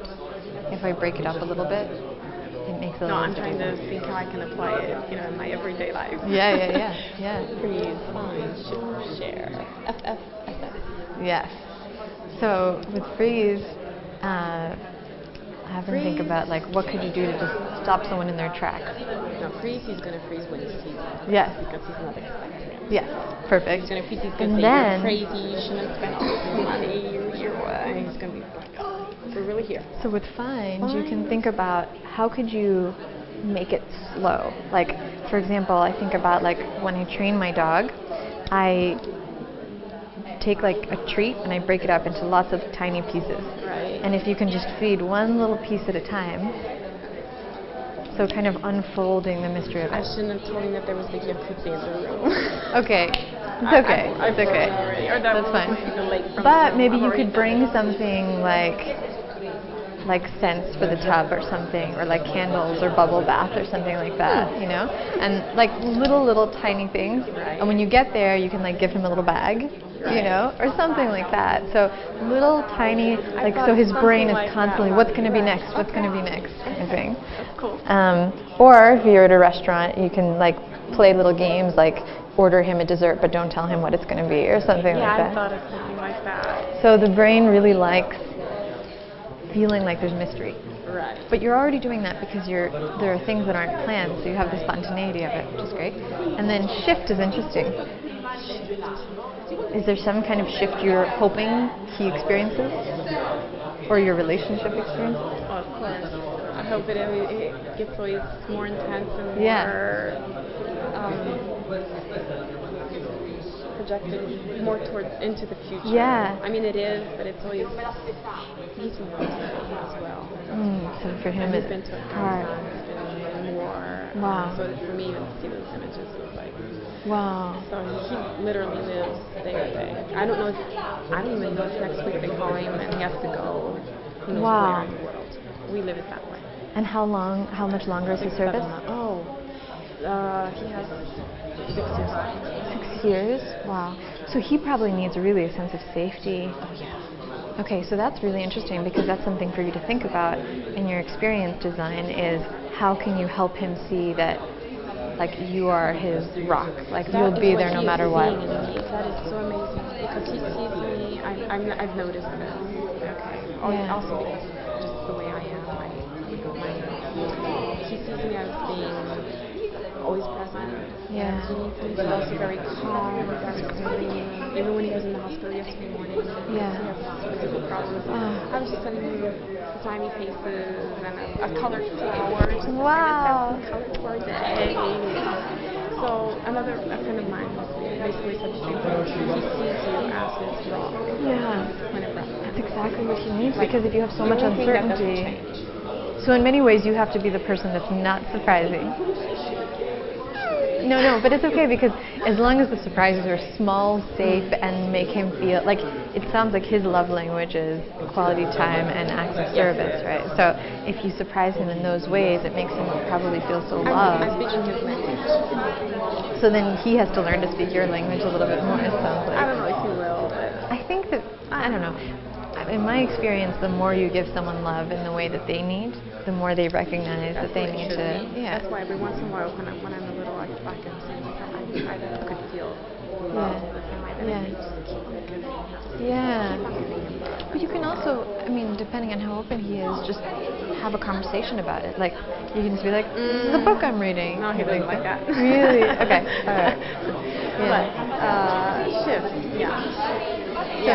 If I break it up a little bit, it makes a little. No, I'm trying to think how I can apply it, in my everyday life. Yeah. Freeze, find, share, FF. Yes. So with freeze, have them think about what could you do to just stop someone in their tracks. No, freeze, he's going to freeze when he sees it. Yes. Because he's not expecting it. Yes. Perfect. He's going to freeze, he's going to say, you're crazy, you shouldn't have spent all this money, you're what? He's going to be like, oh, we're really here. So with find, you can think about how could you make it slow. Like, for example, I think about when I train my dog, I take a treat and I break it up into lots of tiny pieces. Right. And if you can just feed one little piece at a time, so kind of unfolding the mystery of I it. shouldn't have told him that there was the jacuzzi in the room. Okay. It's okay. I've It's okay. already, or that That's was fine. the lake from But the maybe room. you could bring something like scents for the tub or something, or candles or bubble bath or something like that, and little tiny things. Right. And when you get there, you can give him a little bag, or something like that. So little tiny, so his brain is constantly, what's going to be next? What's going to be next? Kind of thing. That's cool. Or if you're at a restaurant, you can play little games order him a dessert, but don't tell him what it's going to be, or something like that. I thought of something like that. So the brain really likes feeling like there's mystery. Right. But you're already doing that because there are things that aren't planned, so you have the spontaneity of it, which is great. And then shift is interesting. Is there some kind of shift you're hoping he experiences? Or your relationship experiences? Oh, of course. I hope it gets always more intense and more projected more towards into the future. Yeah. I mean, it is, but it's always he's more as well. So for him He's it's been to a hard. house, it's been more. Wow. So for me, even to see those images was like. Wow. So he literally lives day to day. I don't even know if next week they call him and he has to go. Who knows where in the world. We live it that way. And how much longer is his service? He has 6 years left. 6 years? Wow. So he probably needs really a sense of safety. Oh yeah. Okay, so that's really interesting because that's something for you to think about in your experience design is how can you help him see that you are his rock, you'll be there no matter what. That is so amazing because he sees me, I've noticed this. Okay. Also because just the way I am, he sees me as being always present. Yeah. He's also very calm, very serene. Even when he was in the hospital yesterday morning, he has physical problems. I was just sending him slimy faces and a colored flower. Wow. Colored day. So a friend of mine basically said the same thing. He sees you as his rock. Yeah. That's exactly what he needs because if you have so much uncertainty. So in many ways you have to be the person that's not surprising. No, but it's okay because as long as the surprises are small, safe, and make him feel like it sounds like his love language is quality time and acts of service, right? So if you surprise him in those ways, it makes him probably feel so loved. I'm speaking his language. So then he has to learn to speak your language a little bit more, it sounds like. I don't know if he will, but I think that, I don't know. In my experience, the more you give someone love in the way that they need, the more they recognize that they need to. Yeah. That's why every once in a while, when I'm a little like back and saying, I could feel love the same way that I need to keep on giving. Yeah. But you can also, I mean, depending on how open he is, just have a conversation about it. Like, you can just be like, this is a book I'm reading. No, he doesn't like that. Really? Okay. All right. But shifts, yeah. So,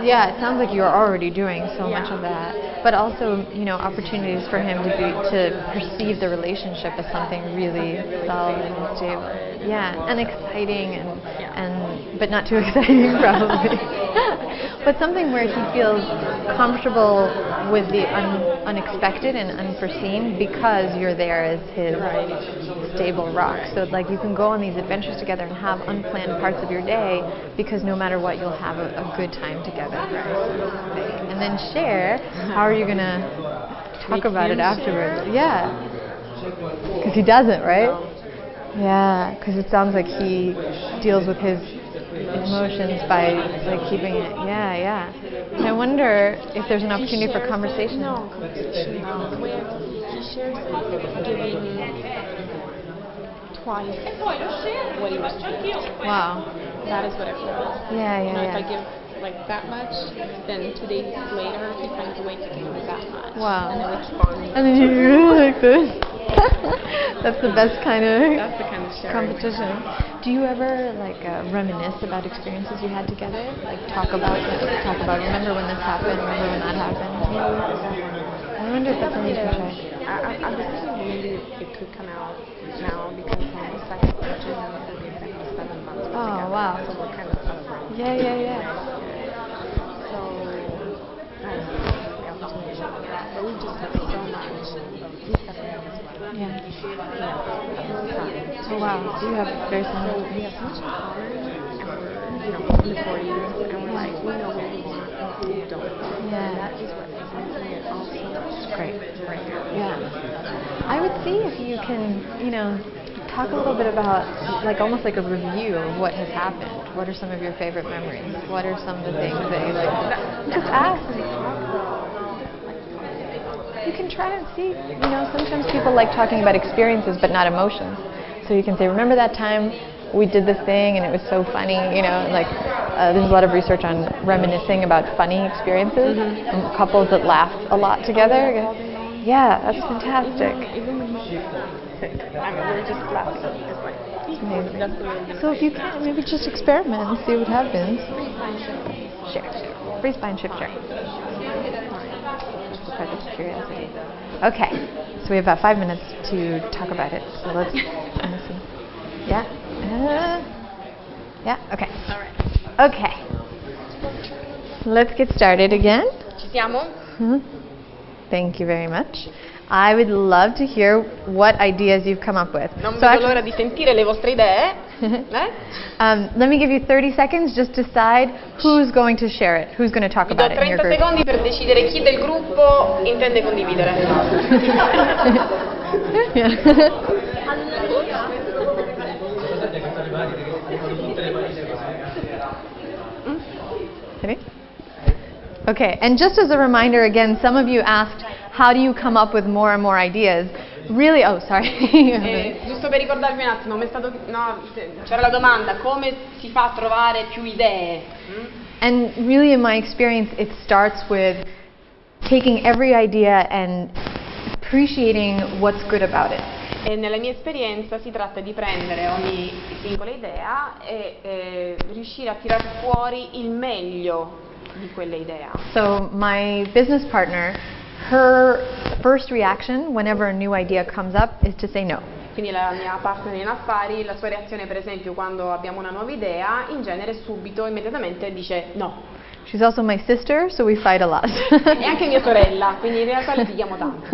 yeah, it sounds like you're already doing so much of that. But also, you know, opportunities for him to perceive the relationship as something really solid and stable. Yeah, and exciting, and but not too exciting probably. But something where he feels comfortable with the unexpected and unforeseen because you're there as his stable rock. So like you can go on these adventures together and have unplanned parts of your day because no matter what, you'll have a good time together. And then share, how are you going to talk about it afterwards? Yeah. Because he doesn't, right? Yeah, because it sounds like he deals with his emotions by like keeping it. Yeah. And I wonder if there's an opportunity for conversation. No, conversation. No. Where he shares giving twice what he was doing. Wow. That is what I feel. Yeah. If I give like that much, then 2 days later he finds a way to give me that much. Wow. And then it's fun. And then you really like this. That's the best kind of That's the kind of sharing. competition. Do you ever like reminisce about experiences you had together? Like talk about remember when this happened, remember when that happened? I wonder if that's something you can try. I was thinking maybe it could come out now because on the second picture we'll be exactly 7 months Oh, together. wow. So we're kind of celebrating. Yeah. So I don't know the opportunity. But we just have so much. He's separated as well. Yeah. So Oh wow. So you have very similar. we have so much in common, and we're in the 40s, and we're like we know what we want and we don't. Yeah. And that is what is making it all so much Great. right now. Yeah. I would see if you can, talk a little bit about, like almost like a review of what has happened. What are some of your favorite memories? What are some of the things that you like? Just ask. You can try to see, sometimes people like talking about experiences but not emotions. So you can say, remember that time we did this thing and it was so funny, there's a lot of research on reminiscing about funny experiences. And couples that laugh a lot together. Yeah, that's fantastic. Even when he's sick, we're just laughing. It's like, Amazing. that's the way So if you can, maybe just experiment and see what happens. Share. Freeze, bind, shift, share. That's the part of curiosity. Okay, so we have about 5 minutes to talk about it. So let's see. Yeah? Okay. All right. Okay. Let's get started again. Ci siamo? Thank you very much. I would love to hear what ideas you've come up with. Non vedo l'ora di sentire le vostre idee. Let me give you 30 seconds. Just decide who's going to share it. Who's going to talk Vi do about it in your 30 group. secondi per decidere chi del gruppo intende condividere. Ready? Okay, and just as a reminder again, some of you asked, how do you come up with more and more ideas? Really, sorry. Giusto per ricordarvi un attimo, c'era la domanda, come si fa a trovare più idee? And really in my experience, it starts with taking every idea and appreciating what's good about it. E nella mia esperienza si tratta di prendere ogni singola idea e riuscire a tirar fuori il meglio di quell'idea. So my business partner, her first reaction whenever a new idea comes up is to say no. Quindi la mia partner in affari, la sua reazione per esempio quando abbiamo una nuova idea, in genere subito, immediatamente dice no. She's also my sister, so we fight a lot. È anche mia sorella, quindi in realtà litighiamo tanto.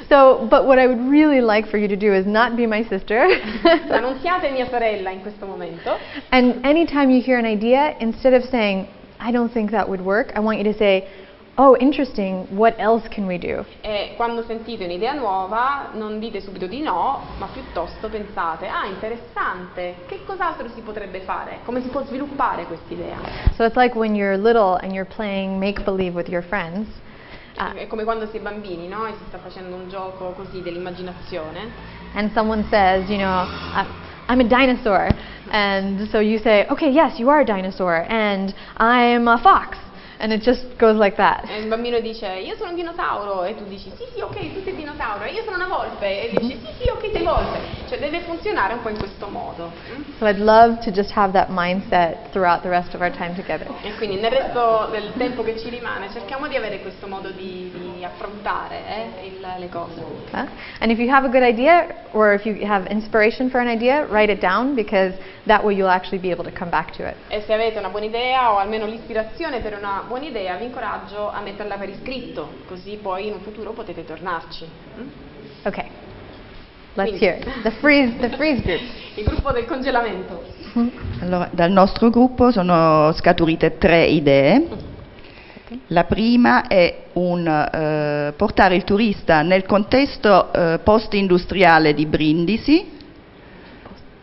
So, but what I would really like for you to do is not be my sister. Ma non siate mia sorella in questo momento. And anytime you hear an idea, instead of saying, I don't think that would work, I want you to say, oh, interesting, what else can we do? E quando sentite un'idea nuova, non dite subito di no, ma piuttosto pensate, ah, interessante, che cos'altro si potrebbe fare? Come si può sviluppare quest'idea? So it's like when you're little and you're playing make-believe with your friends. È come quando si è bambini, no? E si sta facendo un gioco così dell'immaginazione. And someone says, you know, I'm a dinosaur. And so you say, okay, yes, you are a dinosaur. And I'm a fox. And it just goes like that. E il bambino dice, io sono un dinosauro, e tu dici, sì, sì, ok, tu sei dinosauro, e io sono una volpe, e dici, sì, sì, ok, sei volpe. Cioè deve funzionare un po' in questo modo. So I'd love to just have that mindset throughout the rest of our time together. E quindi nel resto del tempo che ci rimane cerchiamo di avere questo modo di affrontare le cose. And if you have a good idea, or if you have inspiration for an idea, write it down, because that way you'll actually be able to come back to it. E se avete una buona idea, o almeno l'ispirazione per una buona idea, vi incoraggio a metterla per iscritto, così poi in un futuro potete tornarci. Okay. Let's Quindi. hear it. The freeze group. Il gruppo del congelamento. Allora, dal nostro gruppo sono scaturite 3 idee. La prima è portare il turista nel contesto post-industriale di Brindisi,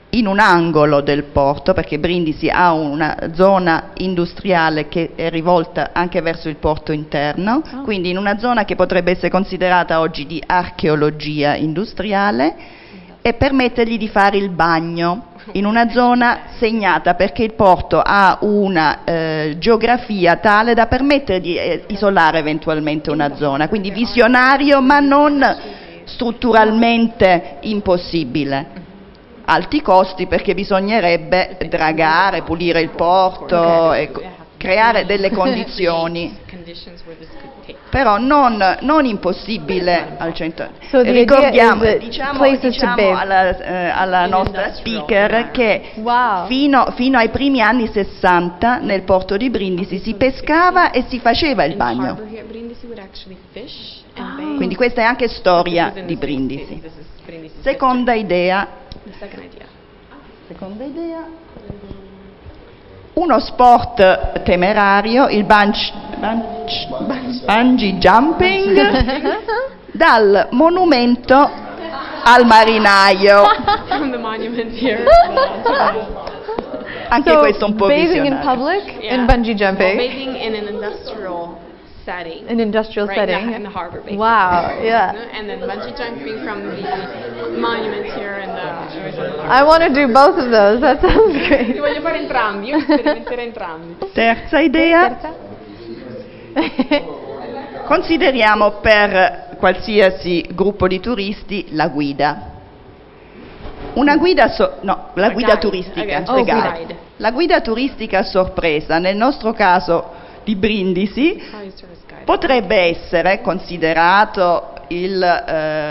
in un angolo del porto, perché Brindisi ha una zona industriale che è rivolta anche verso il porto interno, quindi in una zona che potrebbe essere considerata oggi di archeologia industriale, e permettergli di fare il bagno in una zona segnata, perché il porto ha una geografia tale da permettere di isolare eventualmente una zona, quindi visionario ma non strutturalmente impossibile. Alti costi, perché bisognerebbe dragare, pulire il porto, e creare delle condizioni, però non impossibile al 100%. So the Ricordiamo, idea is diciamo places to bathe. alla nostra speaker che Wow. fino ai primi anni 60 nel porto di Brindisi si pescava e si faceva il bagno. Quindi questa è anche storia di Brindisi. Seconda idea. Uno sport temerario, il bungee jumping, dal monumento al marinaio. From the monument here. Anche So questo un po' bathing in visionario. public Yeah. and bungee jumping. Bathing in an industrial setting. An industrial Right, setting. in the harbor, basically. Wow, yeah. And then bungee jumping from the monument here in the I want to do both of those. That sounds Li great. voglio fare entrambi, io sperimenterei entrambi. Terza idea. Consideriamo per qualsiasi gruppo di turisti la guida. Una guida, la guida guide, turistica, okay. Guide. La guida turistica a sorpresa, nel nostro caso di Brindisi, potrebbe essere considerato il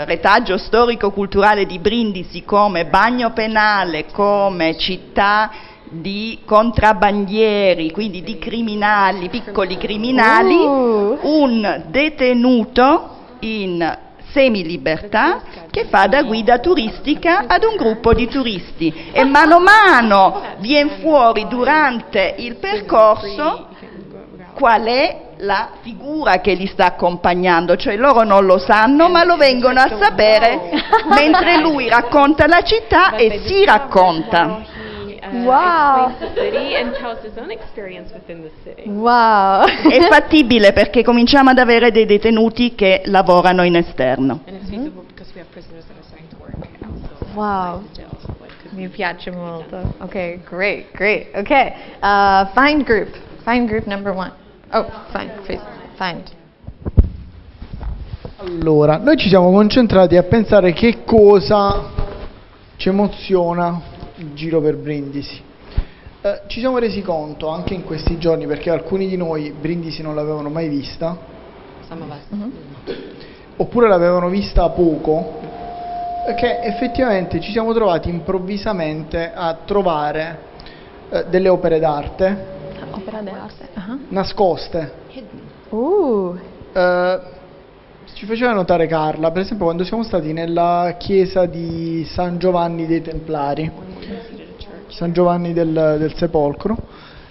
retaggio storico-culturale di Brindisi come bagno penale, come città di contrabbandieri, quindi di criminali, piccoli criminali, un detenuto in semilibertà che fa da guida turistica ad un gruppo di turisti, e mano a mano viene fuori durante il percorso qual è la figura che li sta accompagnando, cioè loro non lo sanno ma lo vengono a sapere mentre lui racconta la città e si racconta. Wow. Wow. È fattibile perché cominciamo ad avere dei detenuti che lavorano in esterno. Wow. Mi piace molto. Okay, great. Okay, find group number 1. Oh, find, please, find. Allora, noi ci siamo concentrati a pensare che cosa ci emoziona il giro per Brindisi. Ci siamo resi conto anche in questi giorni, perché alcuni di noi Brindisi non l'avevano mai vista, oppure l'avevano vista poco, che effettivamente ci siamo trovati improvvisamente a trovare delle opere d'arte Opera d'arte. nascoste. Ci faceva notare Carla, per esempio, quando siamo stati nella chiesa di San Giovanni dei Templari, San Giovanni del Sepolcro,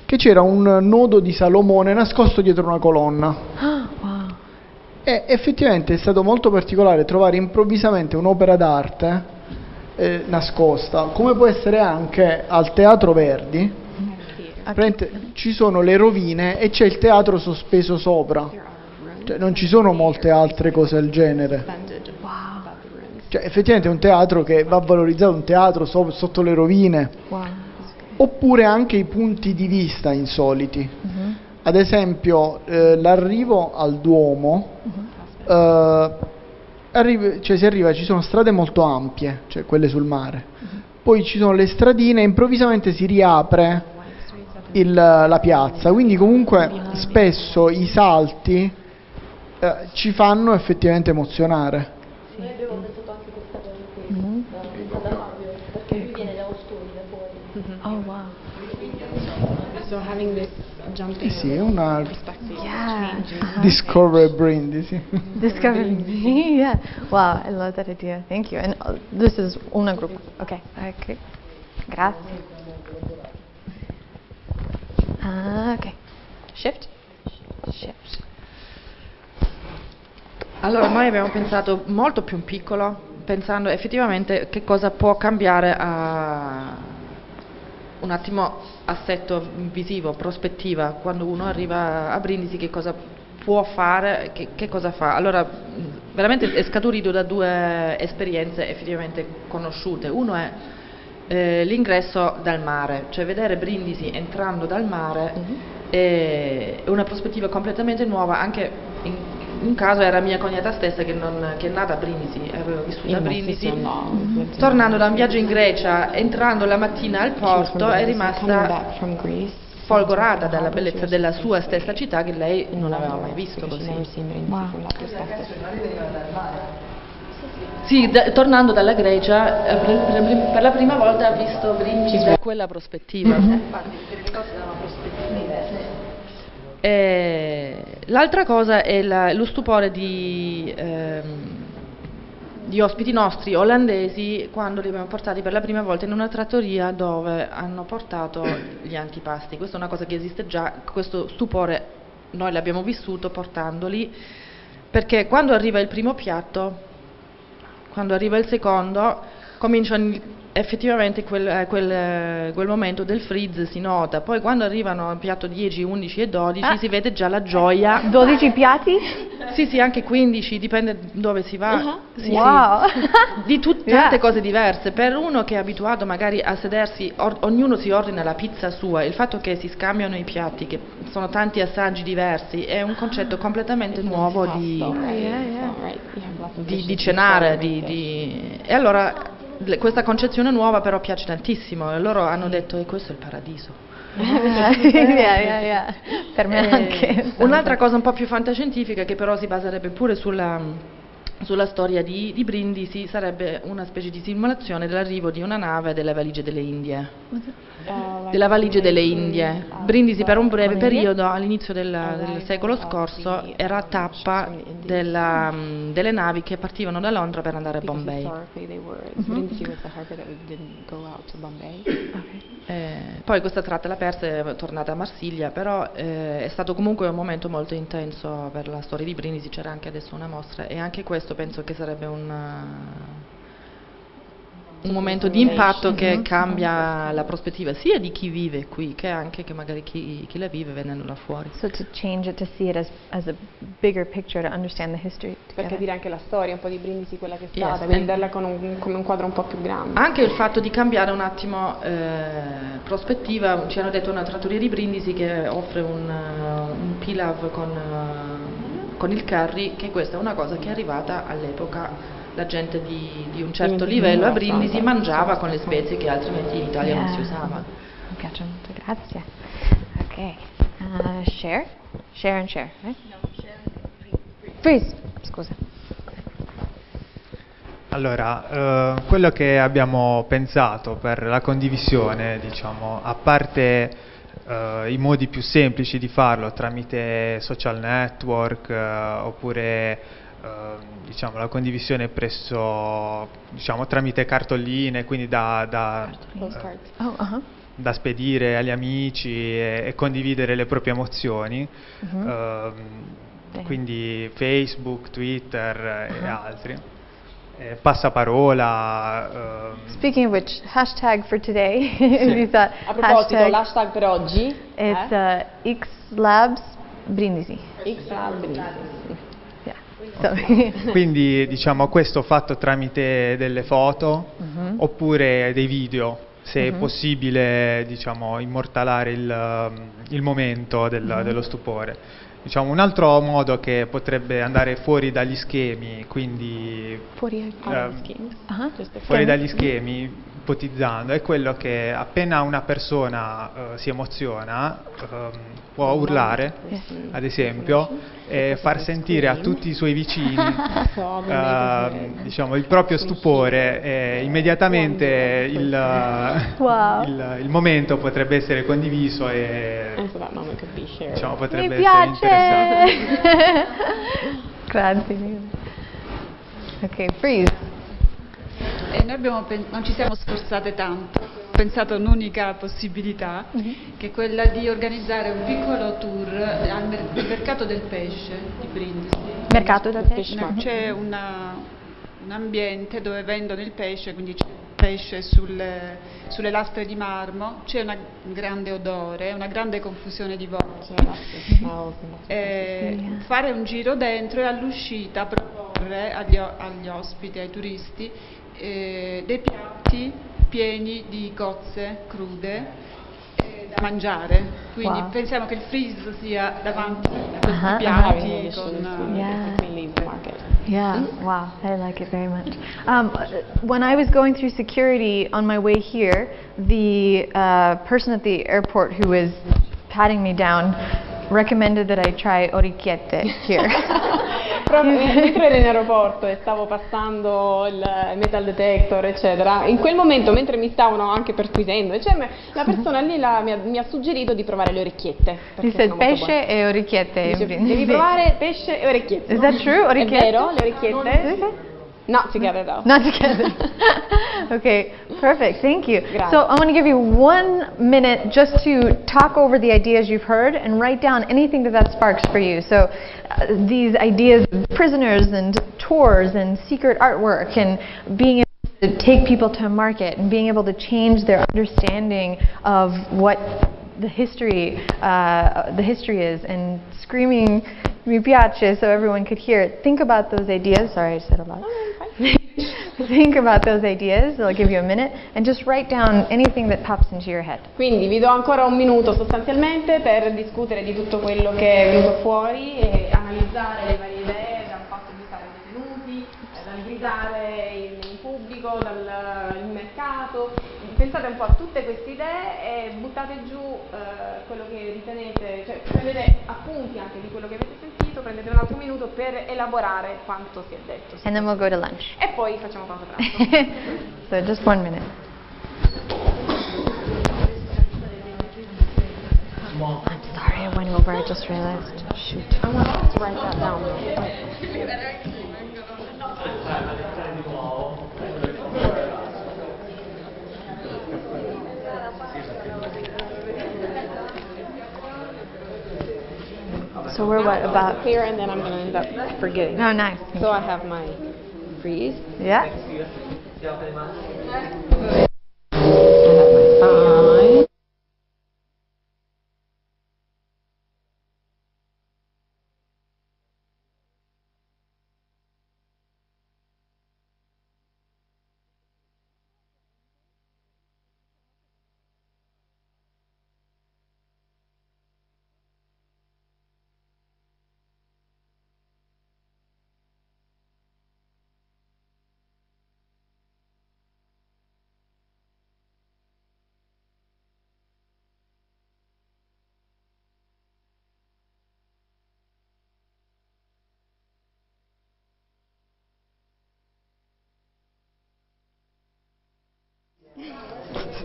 che c'era un nodo di Salomone nascosto dietro una colonna. E effettivamente è stato molto particolare trovare improvvisamente un'opera d'arte nascosta, come può essere anche al Teatro Verdi. Ci sono le rovine e c'è il teatro sospeso sopra. Cioè, non ci sono molte altre cose del genere. Cioè, effettivamente è un teatro che va valorizzato, un teatro sotto le rovine. Oppure anche i punti di vista insoliti. Ad esempio, l'arrivo al Duomo, ci sono strade molto ampie, cioè quelle sul mare. Poi ci sono le stradine e improvvisamente si riapre la piazza, quindi comunque spesso i salti ci fanno effettivamente emozionare. Noi abbiamo pensato anche questa cosa da Fabio, perché lui viene dallo studio da fuori. Oh wow. So having this jumping Sì, è una Yeah. Discover Brindisi. Discovering. Yeah. Wow, I love that idea. Thank you. And this is una gruppo. Okay. Okay. Grazie. Okay. Shift. Shift. Allora, noi abbiamo pensato molto più in piccolo, pensando effettivamente che cosa può cambiare un attimo assetto visivo, prospettiva, quando uno arriva a Brindisi, che cosa può fare, che cosa fa. Allora, veramente è scaturito da due esperienze effettivamente conosciute. Uno è l'ingresso dal mare, cioè vedere Brindisi entrando dal mare è una prospettiva completamente nuova. Anche in un caso era mia cognata stessa che è nata a Brindisi, aveva vissuto a Brindisi, tornando da un viaggio in Grecia, entrando la mattina al porto, è rimasta folgorata dalla bellezza della sua stessa città, che lei non aveva mai visto così. Sì, tornando dalla Grecia, per la prima volta ha visto Brindisi da quella prospettiva. L'altra cosa è lo stupore di ospiti nostri olandesi quando li abbiamo portati per la prima volta in una trattoria dove hanno portato gli antipasti. Questa è una cosa che esiste già, questo stupore noi l'abbiamo vissuto portandoli, perché quando arriva il primo piatto, quando arriva il secondo, cominciano effettivamente quel momento del freeze si nota. Poi quando arrivano al piatto 10, 11 e 12 si vede già la gioia. 12 piatti? Sì, anche 15, dipende dove si va. Sì, Wow. sì. Di tante cose diverse. Per uno che è abituato magari a sedersi, ognuno si ordina la pizza sua, il fatto che si scambiano i piatti, che sono tanti assaggi diversi, è un concetto completamente nuovo di cenare. E allora questa concezione nuova però piace tantissimo, e loro hanno detto questo è il paradiso. Per me anche. Un'altra cosa un po' più fantascientifica, che però si baserebbe pure sulla storia di Brindisi, sarebbe una specie di simulazione dell'arrivo di una nave delle valigie delle Indie. Della valigia delle Indie. Brindisi per un breve periodo, all'inizio del secolo scorso, era tappa delle navi che partivano da Londra per andare a Bombay. Poi questa tratta l'ha persa e è tornata a Marsiglia, però è stato comunque un momento molto intenso per la storia di Brindisi. C'era anche adesso una mostra, e anche questo penso che sarebbe un momento di impatto che cambia la prospettiva sia di chi vive qui che anche che magari chi la vive venendo da fuori. So to change it, to see it as a bigger picture, to understand the history Per together. capire anche la storia un po' di Brindisi, quella che è Yes, stata, vederla come un quadro un po' più grande. Anche il fatto di cambiare un attimo prospettiva. Ci hanno detto una trattoria di Brindisi che offre un pilav con il curry, che questa è una cosa che è arrivata all'epoca. La gente di un certo livello a Brindisi mangiava con le spezie che altrimenti in Italia non si usava. Mi piace molto, grazie. Ok. Share? Share and share, right? No, share. Freeze. Scusa. Allora, quello che abbiamo pensato per la condivisione, diciamo, a parte i modi più semplici di farlo tramite social network oppure diciamo, la condivisione presso, diciamo, tramite cartoline, quindi da spedire agli amici e condividere le proprie emozioni, quindi Facebook, Twitter e altri. Passaparola. Speaking of which, hashtag for today. A proposito, l'hashtag per oggi it's XLabs Brindisi. XLabs Brindisi. Quindi diciamo questo fatto tramite delle foto oppure dei video, se è possibile, diciamo, immortalare il momento dello stupore. Diciamo, un altro modo che potrebbe andare fuori dagli schemi, quindi fuori dagli schemi, ipotizzando, è quello che appena una persona si emoziona può urlare, ad esempio, e far sentire a tutti i suoi vicini diciamo, il proprio stupore, e immediatamente il momento potrebbe essere condiviso e diciamo, potrebbe essere interessante. Grazie. Ok, freeze. E noi non ci siamo sforzate tanto, abbiamo pensato a un'unica possibilità, che è quella di organizzare un piccolo tour nel mercato del pesce di Brindisi. Mercato del pesce? C'è un ambiente dove vendono il pesce, quindi c'è pesce sulle lastre di marmo, c'è un grande odore, una grande confusione di voci. Fare un giro dentro e all'uscita proporre agli ospiti, ai turisti, dei piatti pieni di cozze crude da mangiare, quindi pensiamo che il freeze sia davanti a questi piatti Yeah, wow, I like it very much. When I was going through security on my way here, the person at the airport who was patting me down recommended that I try orecchiette here. Mentre ero in aeroporto e stavo passando il metal detector, eccetera, in quel momento, mentre mi stavano anche perquisendo, eccetera, la persona lì mi ha suggerito di provare le orecchiette. Dice pesce e orecchiette. Dice, devi provare pesce e orecchiette. Is that true? Orecchiette? È vero, le orecchiette? Not together though. Not together. Okay, perfect. Thank you. Grazie. So I'm going to give you 1 minute just to talk over the ideas you've heard and write down anything that sparks for you. So these ideas of prisoners and tours and secret artwork and being able to take people to a market and being able to change their understanding of what the history is, and screaming mi piace so everyone could hear it. Think about those ideas. Sorry, I said a lot. Think about those ideas. I'll give you a minute and just write down anything that pops into your head. Quindi vi do ancora 1 minuto sostanzialmente per discutere di tutto quello che è venuto fuori e analizzare le varie idee, dal fatto di stare detenuti, dal gridare in pubblico, dal mercato. Pensate un po' a tutte queste idee e buttate giù quello che ritenete, cioè prendete appunti anche di quello che avete sentito, prendete un altro minuto per elaborare quanto si è detto. And then we'll go to lunch. E poi facciamo pausa pranzo. So just 1 minute. I'm sorry, I went over. I just realized. Shoot. I want to write that down. So we're what about? Clear, and then I'm going to end up forgetting. Oh, nice. So I have my freeze. Yeah. I have my sign.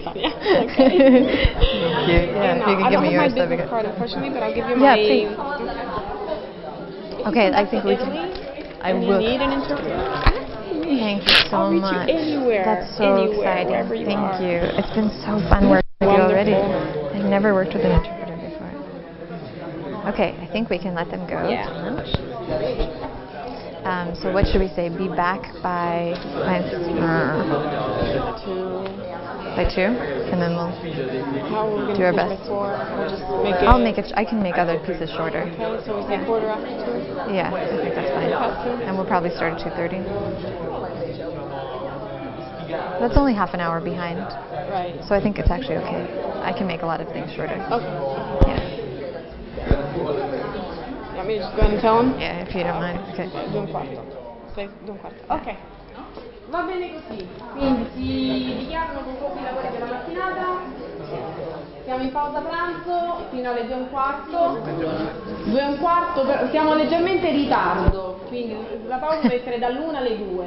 Tania. Thank you. Yeah, if you could I give don't me have my yours, that'd be business good. card, unfortunately, but I'll give you Yeah, my... please. Okay, I think we can. I And you will. need an interpreter? Thank you so I'll reach much. you anywhere. That's so anywhere, exciting. wherever you Thank are. you. It's been so fun working with you already. Wonderful. I've never worked with an interpreter before. Okay, I think we can let them go. Yeah. So what should we say? Be back by 2, and then we'll How are we going do our to best. before? We'll just make it... I'll make it. I can make other pieces shorter. Okay, so we say quarter after 2? Yeah, I think that's fine. And we'll probably start at 2:30. That's only half an hour behind. Right. So I think it's actually okay. I can make a lot of things shorter. Okay. Yeah. You want me to just go ahead and tell them? Yeah, if you don't mind. Okay. 2:15. 2:15. Ok. Va bene così. Quindi si dichiarano conclusi i lavori della mattinata. Siamo in pausa pranzo fino alle 2:15. 2:15, siamo leggermente in ritardo, quindi la pausa deve essere dall'1 alle 2.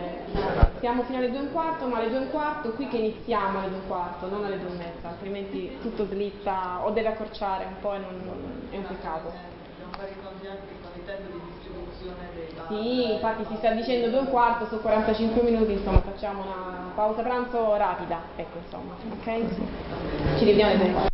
Siamo fino alle 2:15, ma alle 2:15 qui che iniziamo alle 2:15, non alle 2:30, altrimenti tutto slizza o deve accorciare un po' e è un peccato. Sì, infatti si sta dicendo 2:15 su 45 minuti, insomma facciamo una pausa pranzo rapida, ecco insomma, ok? Ci rivediamo alle 2:15.